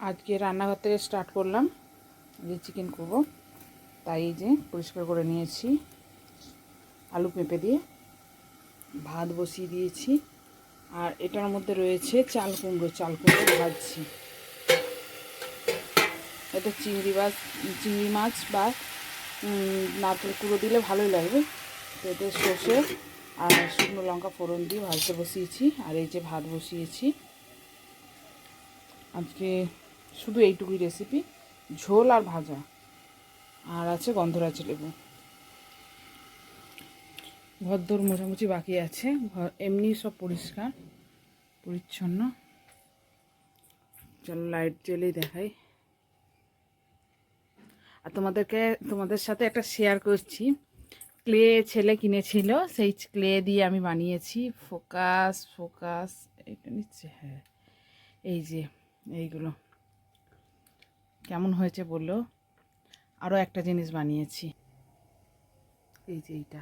আজকে রান্নাঘর থেকে স্টার্ট করলাম, যে চিকেন করব, তাই যে পরিষ্কার করে নিয়েছি। আলু পেঁপে দিয়ে ভাত বসিয়ে দিয়েছি, আর এটার মধ্যে রয়েছে চাল কুমড়ো ভাজছি। এটা চিংড়ি মাছ বা নারকেল কুড়ো দিলে ভালোই লাগবে। তো এতে সর্ষে আর শুকনো লঙ্কা ফোড়ন দিয়ে ভাজতে বসিয়েছি। আর এই যে ভাত বসিয়েছি। আজকে শুধু এইটুকুই রেসিপি, ঝোল আর ভাজা, আর আছে গন্ধরাজ লেবু। ঘরদোর মোছামুছি বাকি আছে, ঘর এমনি সব পরিষ্কার পরিচ্ছন্ন। চলো লাইট জ্বেলেই দেখাই। আর তোমাদের সাথে একটা শেয়ার করছি। ক্লে ছেলে কিনেছিল, সেই ক্লে দিয়ে আমি বানিয়েছি। ফোকাস এটা নিচ্ছে, হ্যাঁ এই যে এইগুলো কেমন হয়েছে বললো। আরও একটা জিনিস বানিয়েছি, এই যে এইটা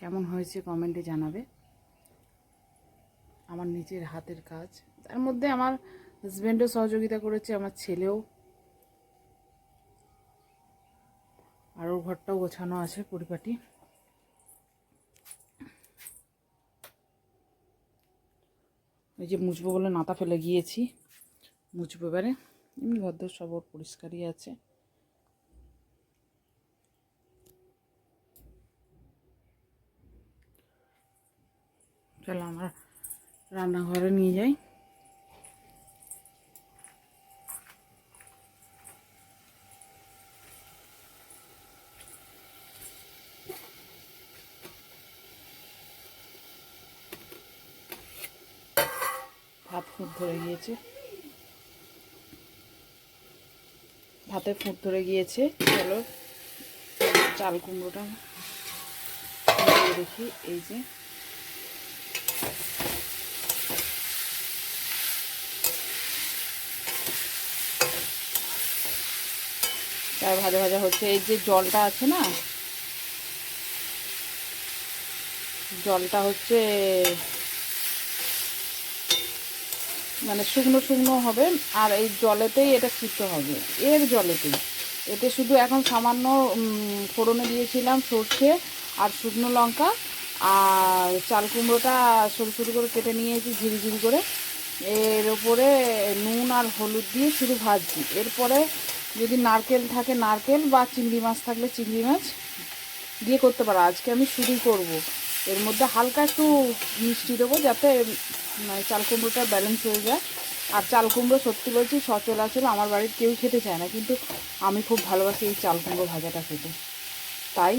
কেমন হয়েছে কমেন্টে জানাবে। আমার নিজের হাতের কাজ, তার মধ্যে আমার হাজব্যান্ডও সহযোগিতা করেছে, আমার ছেলেও। আর ওর ঘরটাও গোছানো আছে পরিপাটি। এই যে মুছবো বলে নাতা ফেলে গিয়েছি, মুছবো এবারে। এমনি ঘরদোর সব ওর পরিষ্কারই আছে। চলো আমরা রান্নাঘরে নিয়ে যাই। ভাত ফুট ধরে গিয়েছে, ভাতে ফুট ধরে গিয়েছে। চলো চাল কুমড়োটা দেখি। এই যে তার ভাজা ভাজা হচ্ছে। এই যে জলটা আছে না, জলটা হচ্ছে মানে শুকনো শুকনো হবে, আর এই জলেতেই এটা সিদ্ধ হবে, এর জলেতেই। এতে শুধু এখন সামান্য ফোড়নে দিয়েছিলাম সর্ষে আর শুকনো লঙ্কা, আর চাল কুমড়োটা সরু সরু করে কেটে নিয়েছি ঝিরি করে। এর ওপরে নুন আর হলুদ দিয়ে শুধু ভাজছি। এরপরে যদি নারকেল থাকে নারকেল, বা চিংড়ি মাছ থাকলে চিংড়ি মাছ দিয়ে করতে পারো। আজকে আমি শুধুই করব। এর মধ্যে হালকা একটু মিষ্টি দেবো, যাতে মানে চাল কুমড়োটা ব্যালেন্স হয়ে যায়। আর চাল কুমড়ো সত্যি বলছি সচরাচর আমার বাড়ির কেউ খেতে চায় না, কিন্তু আমি খুব ভালোবাসি এই চাল কুমড়ো ভাজাটা খেতে, তাই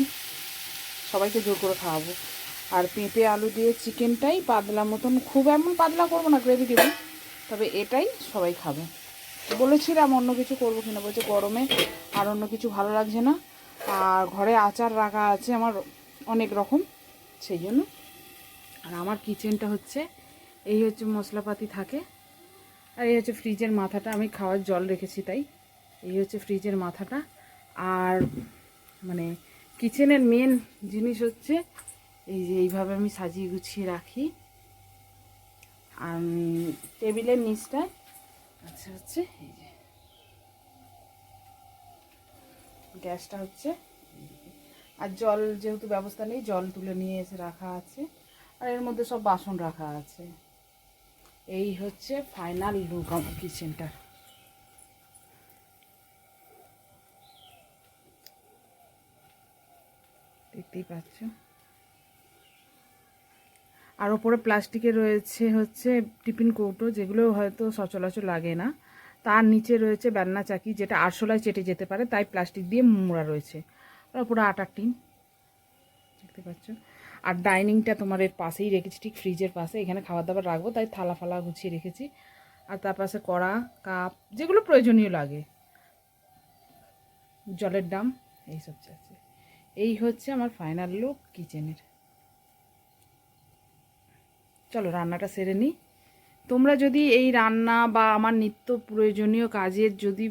সবাইকে জোর করে খাওয়াবো। আর পেঁপে আলু দিয়ে চিকেনটাই পাতলা মতন, খুব এমন পাতলা করবো না, গ্রেভি দেবো, তবে এটাই সবাই খাবে। বলেছিলাম অন্য কিছু করবো কিনা, বলছে গরমে আর অন্য কিছু ভালো লাগছে না। আর ঘরে আচার রাখা আছে আমার অনেক রকম, সেই জন্য। আর আমার কিচেনটা হচ্ছে এই হচ্ছে মশলাপাতি থাকে। আর এই হচ্ছে ফ্রিজের মাথাটা, আমি খাওয়ার জল রেখেছি তাই। এই হচ্ছে ফ্রিজের মাথাটা। আর মানে কিচেনের মেন জিনিস হচ্ছে এই যে এইভাবে আমি সাজিয়ে গুছিয়ে রাখি। আর টেবিলের নিচটায় আচ্ছা হচ্ছে এই যে গ্যাসটা হচ্ছে। আর জল যেহেতু ব্যবস্থা নেই, জল তুলে নিয়ে এসে রাখা আছে। আর এর মধ্যে সব বাসন রাখা আছে। এই হচ্ছে ফাইনাল লুক আমার কিচেনটা। দেখতেই পাচ্ছ। আর ওপরে প্লাস্টিকে রয়েছে হচ্ছে টিফিন কৌটো, যেগুলো হয়তো সচরাচর লাগে না। তার নিচে রয়েছে বেলনা চাকি, যেটা আরশোলায় চেটে যেতে পারে, তাই প্লাস্টিক দিয়ে মোড়া রয়েছে। আর ওপরে আটার টিন দেখতে পাচ্ছ। আর ডাইনিংটা তোমার এর পাশেই রেখেছি, ঠিক ফ্রিজের পাশে। এখানে খাবার দাবার রাখবো, তাই থালা ফালা গুছিয়ে রেখেছি। আর তার পাশে কড়া কাপ, যেগুলো প্রয়োজনীয় লাগে, জলের ড্রাম, এইসব আছে। এই হচ্ছে আমার ফাইনাল লুক কিচেনের। চলো রান্নাটা সেরে নিই। তোমরা যদি এই রান্না বা আমার নিত্য প্রয়োজনীয় কাজের যদি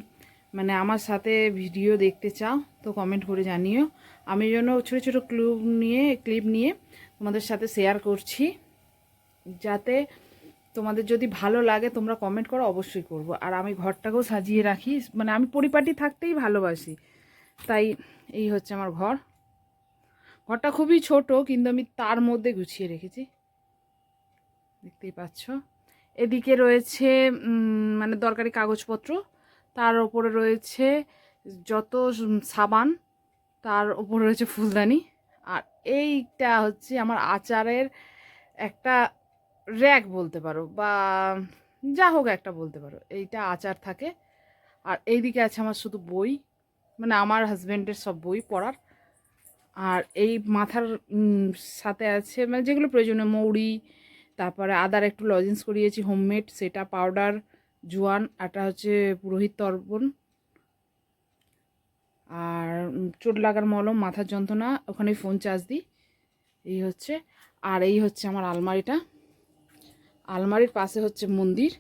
মানে আমার সাথে ভিডিও দেখতে চাও, তো কমেন্ট করে জানিও। আমি যেন ছোটো ছোটো ক্লিপ নিয়ে তোমাদের সাথে শেয়ার করছি, যাতে তোমাদের যদি ভালো লাগে তোমরা কমেন্ট করো, অবশ্যই করব। আর আমি ঘরটাকেও সাজিয়ে রাখি, মানে আমি পরিপাটি থাকতেই ভালোবাসি, তাই এই হচ্ছে আমার ঘর। ঘরটা খুবই ছোট, কিন্তু আমি তার মধ্যে গুছিয়ে রেখেছি, দেখতেই পাচ্ছ। এদিকে রয়েছে মানে দরকারি কাগজপত্র, তার ওপরে রয়েছে যত সাবান, তার ওপরে রয়েছে ফুলদানি। আর এইটা হচ্ছে আমার আচারের একটা র্যাক বলতে পারো, বা যা হোক একটা বলতে পারো, এইটা আচার থাকে। আর এইদিকে আছে আমার শুধু বই, মানে আমার হাজব্যান্ডের সব বই পড়ার। আর এই মাথার সাথে আছে মানে যেগুলো প্রয়োজনীয়, মৌরি, তারপরে আদার একটু লজেন্স করিয়েছি হোমমেড, সেটা পাউডার, জোয়ান, এটা হচ্ছে পুরোহিত তর্পণ, আর চোট লাগার মলম, মাথার যন্ত্রণা, ওখানে ফোন চার্জ দিই, এই হচ্ছে। আর এই হচ্ছে আমার আলমারিটা। আলমারির পাশে হচ্ছে মন্দির,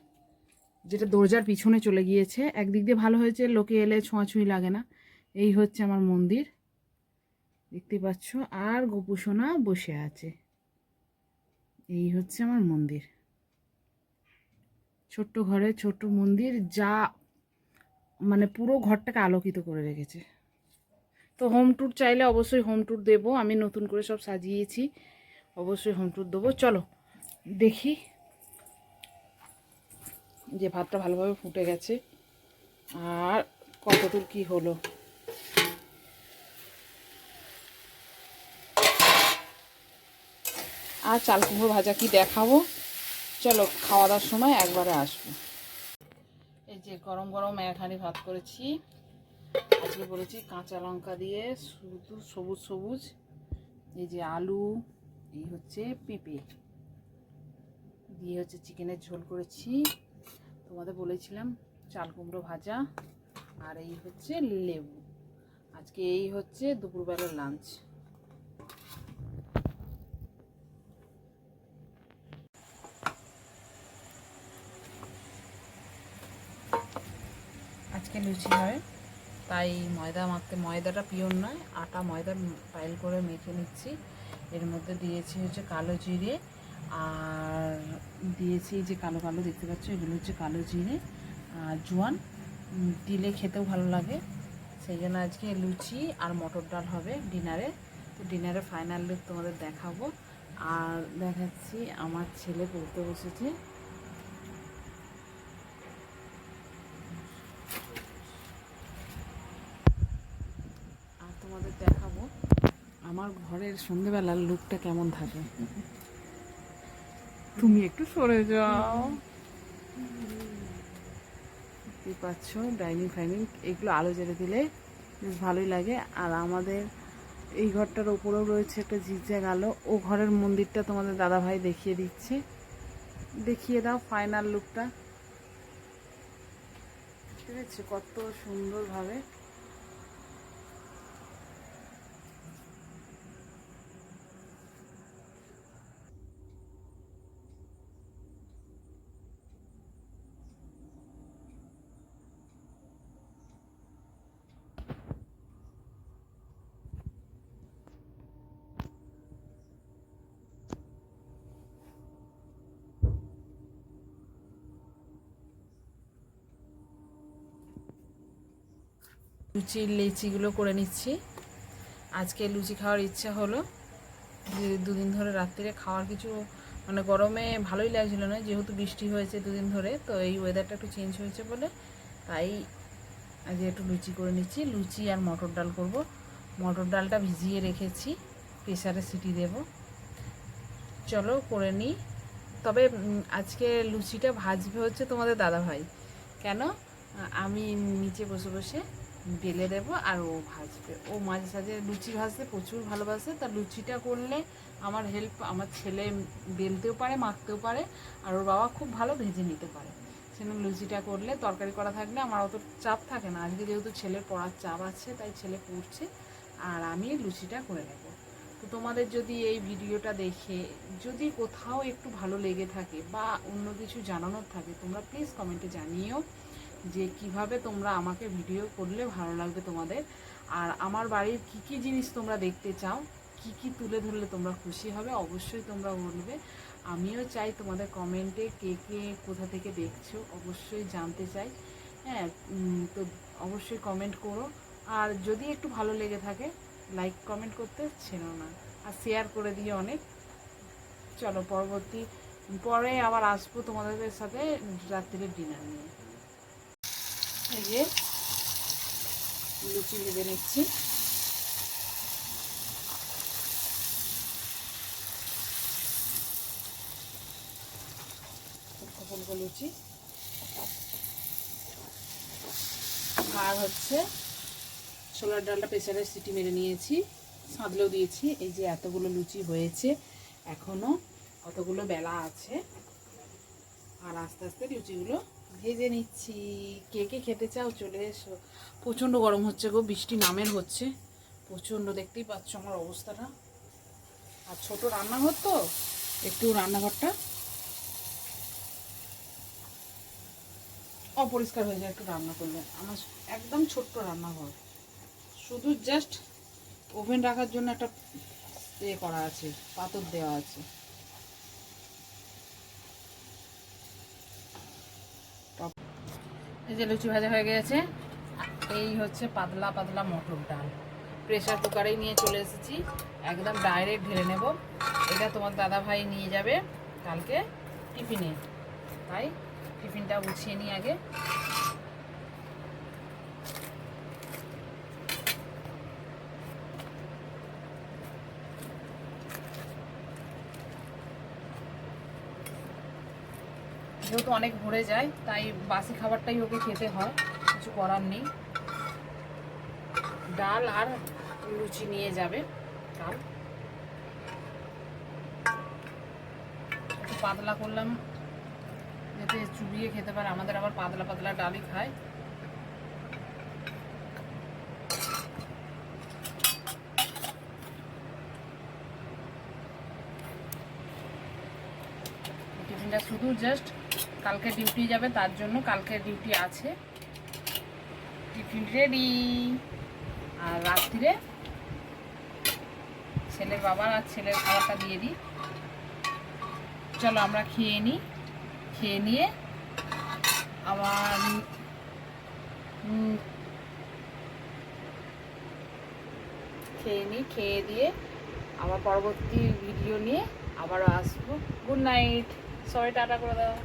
যেটা দরজার পিছনে চলে গিয়েছে। একদিক দিয়ে ভালো হয়েছে, লোকে এলে ছোঁয়াছুঁই লাগে না। এই হচ্ছে আমার মন্দির, দেখতে পাচ্ছ। আর গোপুসোনা বসে আছে, এই হচ্ছে আমার মন্দির। ছোট্ট ঘরে ছোট্ট মন্দির, যা মানে পুরো ঘরটাকে আলোকিত করে রেখেছে। তো হোম ট্যুর চাইলে অবশ্যই হোম ট্যুর দেবো, আমি নতুন করে সব সাজিয়েছি, অবশ্যই হোম ট্যুর দেবো। চলো দেখি, যে ভাতটা ভালোভাবে ফুটে গেছে আর কতদূর কি হলো। আর চাল কুমড়ো ভাজা কি দেখাবো, চলো খাওয়া দাওয়ার সময় একবারে আসবো। এই যে গরম গরম এক হাঁড়ি ভাত করেছি, আজকে বলেছি কাঁচা লঙ্কা দিয়ে, শুধু সবুজ সবুজ। এই যে আলু, এই হচ্ছে পেঁপে দিয়ে হচ্ছে চিকেনের ঝোল করেছি, তোমাদের বলেছিলাম চাল কুমড়ো ভাজা, আর এই হচ্ছে লেবু। আজকে এই হচ্ছে দুপুরবেলার লাঞ্চ। আজকে লুচি হয়, তাই ময়দা মাখতে, ময়দাটা পিওর নয়, আটা ময়দা পাইল করে মেখে নিচ্ছি। এর মধ্যে দিয়েছি হচ্ছে কালো জিরে, আর দিয়েছি যে কালো কালো দেখতে পাচ্ছ, এগুলো হচ্ছে কালো জিরে আর জোয়ান, দিলে খেতেও ভালো লাগে। সেই জন্য আজকে লুচি আর মটর ডাল হবে ডিনারে। তো ডিনারে ফাইনাল লুক তোমাদের দেখাবো। আর দেখাচ্ছি আমার ছেলে পড়তে বসেছে, আর তোমাদের দেখাবো আমার ঘরের সন্ধেবেলার লুকটা কেমন থাকে। তুমি একটু সরে যাও, দেখতে পাচ্ছ ডাইনিং ফাইনিং, এগুলো আলো জ্বেলে দিলে বেশ ভালোই লাগে। আর আমাদের এই ঘরটার ওপরেও রয়েছে একটা ঝিকঝ্যাক আলো, ও ঘরের মন্দিরটা তোমাদের দাদাভাই দেখিয়ে দিচ্ছে। দেখিয়ে দাও ফাইনাল লুকটা, ঠিক আছে কত সুন্দরভাবে। লুচির লেচিগুলো করে নিচ্ছি। আজকে লুচি খাওয়ার ইচ্ছা হলো, যে দুদিন ধরে রাত্রিরে খাওয়ার কিছু মানে গরমে ভালোই লাগছিল না, যেহেতু বৃষ্টি হয়েছে দুদিন ধরে, তো এই ওয়েদারটা একটু চেঞ্জ হয়েছে বলে তাই আজকে একটু লুচি করে নিচ্ছি। লুচি আর মটর ডাল করব। মটর ডালটা ভিজিয়ে রেখেছি, প্রেসারে সিটি দেব। চলো করে নিই। তবে আজকে লুচিটা ভাজবে হচ্ছে তোমাদের দাদাভাই। কেন, আমি নিচে বসে বসে বেলে দেবো আর ও ভাজবে। ও মাঝে সাঝে লুচি ভাজতে প্রচুর ভালোবাসে, তা লুচিটা করলে আমার হেল্প, আমার ছেলে বেলতেও পারে মাখতেও পারে, আর ওর বাবা খুব ভালো ভেজে নিতে পারে। সেজন্য লুচিটা করলে, তরকারি করা থাকলে আমার অত চাপ থাকে না। আজকে যেহেতু ছেলের পড়ার চাপ আছে, তাই ছেলে পড়ছে আর আমি লুচিটা করে নেব। তো তোমাদের যদি এই ভিডিওটা দেখে যদি কোথাও একটু ভালো লেগে থাকে বা অন্য কিছু জানানোর থাকে, তোমরা প্লিজ কমেন্টে জানিও যে কিভাবে তোমরা আমাকে ভিডিও করলে ভালো লাগবে তোমাদের। আর আমার বাড়ির কি কি জিনিস তোমরা দেখতে চাও, কি কি তুলে ধরলে তোমরা খুশি হবে, অবশ্যই তোমরা বলবে। আমিও চাই তোমাদের কমেন্টে কে কে কোথা থেকে দেখছো অবশ্যই জানতে চাই। হ্যাঁ, তো অবশ্যই কমেন্ট করো। আর যদি একটু ভালো লেগে থাকে লাইক কমেন্ট করতে ছেড়ো না, আর শেয়ার করে দিও অনেক। চলো পরে আবার আসবো তোমাদের সাথে রাত্রির ডিনার নিয়ে। এই যে লুচি ভেজে নিচ্ছি। ফুলকো লুচি আর হচ্ছে ছোলার ডালটা প্রেসারে সিটি মেরে নিয়েছি, সাঁতলেও দিয়েছি। এই যে এতগুলো লুচি হয়েছে, এখনও কতগুলো বেলা আছে, আর আস্তে আস্তে লুচিগুলো ভেজে নিচ্ছি। কে কে খেতে চাও চলে এসো। প্রচণ্ড গরম হচ্ছে গো, বৃষ্টি নামের হচ্ছে প্রচণ্ড, দেখতেই পাচ্ছ আমার অবস্থাটা। আর ছোট রান্নাঘর তো, একটু রান্নাঘরটা অপরিষ্কার হয়ে যায় একটু রান্না করলে। আমার একদম ছোট্ট রান্নাঘর, শুধু জাস্ট ওভেন রাখার জন্য একটা করা আছে, পাথর দেওয়া আছে। এই যে লুচি ভাজা হয়ে গেছে। এই হচ্ছে পাতলা পাতলা মটর ডাল, প্রেসার কুকারেই নিয়ে চলে এসেছি, একদম ডাইরেক্ট ঢেলে নেব। এটা তোমার দাদা ভাই নিয়ে যাবে কালকে টিফিনে, তাই টিফিনটা গুছিয়ে নিই আগে। যেহেতু অনেক ভরে যায় তাই বাসি খাবারটাই ওকে খেতে হয়, কিছু করার নেই। ডাল আর লুচি নিয়ে যাবে কাল। একটু পাতলা করলাম যাতে চুবিয়ে খেতে পারে, আমাদের আবার পাতলা পাতলা ডালই খায়। টিফিনটা শুধু জাস্ট কালকে ডিউটি যাবে তার জন্য, কালকে ডিউটি আছে, টিফিন রেডি। আর রাত্রিরে ছেলের বাবার আর ছেলের খাবারটা দিয়ে দিই। চলো আমরা খেয়ে নিই, খেয়ে নিয়ে আবার খেয়ে দিয়ে আবার পরবর্তী ভিডিও নিয়ে আবারও আসবো। গুড নাইট, সবাই টাটা করে দাও।